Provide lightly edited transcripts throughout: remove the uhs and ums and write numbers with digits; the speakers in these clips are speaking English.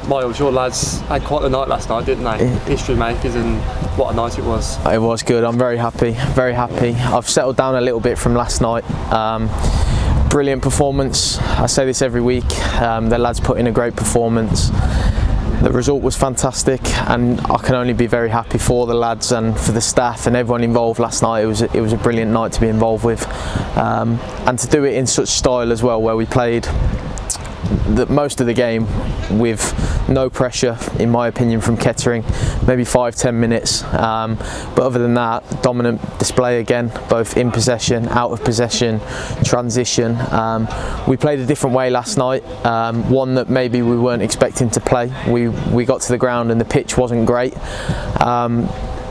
Myles, your lads had quite a night last night, didn't they? History makers, and what a night it was. It was good. I'm very happy, very happy. I've settled down a little bit from last night. Brilliant performance. I say this every week. The lads put in a great performance. The result was fantastic, and I can only be very happy for the lads and for the staff and everyone involved last night. It was a brilliant night to be involved with, and to do it in such style as well, where we played most of the game with no pressure, in my opinion, from Kettering, maybe 5-10 minutes, but other than that, dominant display again, both in possession, out of possession, transition. We played a different way last night, one that maybe we weren't expecting to play. We got to the ground and the pitch wasn't great.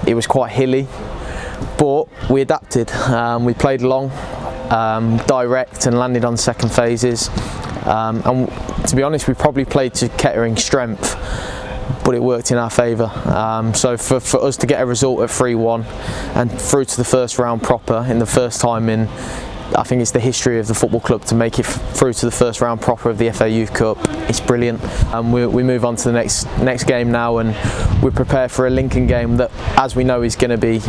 It was quite hilly, but we adapted. We played long, direct, and landed on second phases. And to be honest, we probably played to Kettering's strength, but it worked in our favour. So for us to get a result at 3-1 and through to the first round proper in the first time in, I think it's the history of the football club to make it through to the first round proper of the FA Youth Cup. It's brilliant. We move on to the next game now, and we prepare for a Lincoln game that, as we know, is going to be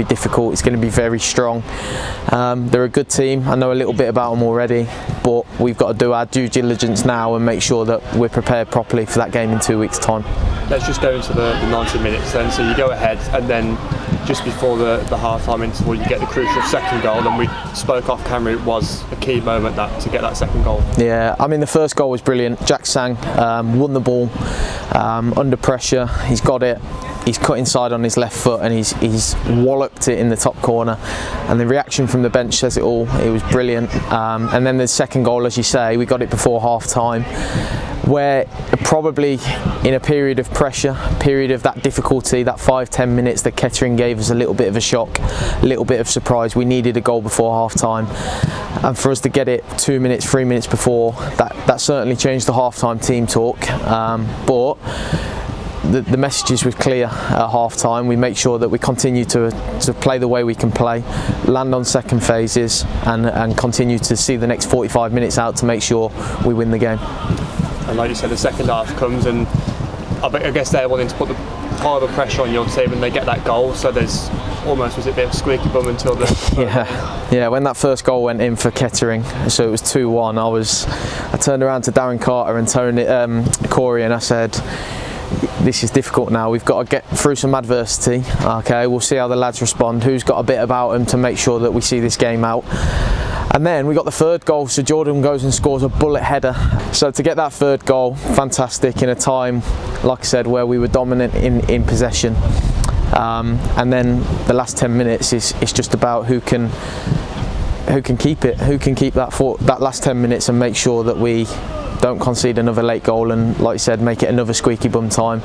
difficult. It's going to be very strong. They're a good team. I know a little bit about them already, but we've got to do our due diligence now and make sure that we're prepared properly for that game in 2 weeks' time. Let's just go into the 90 minutes then. So you go ahead, and then just before the half-time interval, you get the crucial second goal, and we spoke off camera, it was a key moment to get that second goal. Yeah, I mean, the first goal was brilliant. Jack Sang won the ball under pressure. He's got it. He's cut inside on his left foot, and he's walloped it in the top corner. And the reaction from the bench says it all. It was brilliant. And then the second goal, as you say, we got it before half-time, where probably in a period of pressure, period of that difficulty, that 5-10 minutes that Kettering gave us a little bit of a shock, a little bit of surprise. We needed a goal before half-time, and for us to get it 2 minutes, 3 minutes before, that certainly changed the half-time team talk. But the messages were clear at half-time. We make sure that we continue to play the way we can play, land on second phases, and continue to see the next 45 minutes out to make sure we win the game. And like you said, the second half comes, and I guess they're wanting to put the pile of pressure on your team, and they get that goal. So there's almost, was it a bit of squeaky bum until the yeah. When that first goal went in for Kettering, so it was 2-1. I turned around to Darren Carter and Corey, and I said, this is difficult now. We've got to get through some adversity. Okay, we'll see how the lads respond. Who's got a bit about them to make sure that we see this game out. And then we got the third goal, so Jordan goes and scores a bullet header. So to get that third goal, fantastic, in a time, like I said, where we were dominant in possession. And then the last 10 minutes is just about who can keep it, who can keep that last 10 minutes and make sure that we don't concede another late goal, and like you said, make it another squeaky bum time.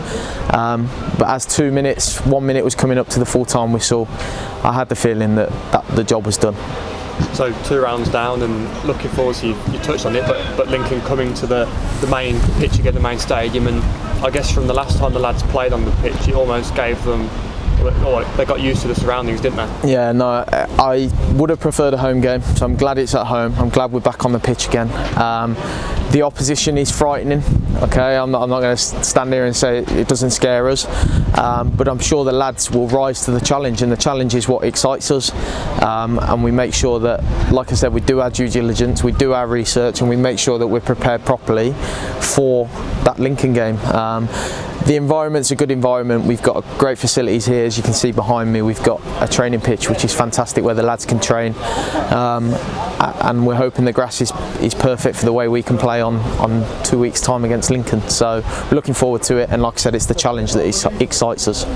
But as 1 minute was coming up to the full-time whistle, I had the feeling that the job was done. So 2 rounds down, and looking forward to, you touched on it, but Lincoln coming to the main pitch again, the main stadium, and I guess from the last time the lads played on the pitch, it almost gave them, they got used to the surroundings, didn't they? Yeah, no, I would have preferred a home game, so I'm glad it's at home. I'm glad we're back on the pitch again. The opposition is frightening. Okay, I'm not going to stand here and say it doesn't scare us, but I'm sure the lads will rise to the challenge, and the challenge is what excites us. And we make sure that, like I said, we do our due diligence, we do our research, and we make sure that we're prepared properly for that Lincoln game. The environment's a good environment. We've got great facilities here, as you can see behind me. We've got a training pitch which is fantastic, where the lads can train, and we're hoping the grass is perfect for the way we can play on 2 weeks' time against Lincoln. So we're looking forward to it, and like I said, it's the challenge that excites us.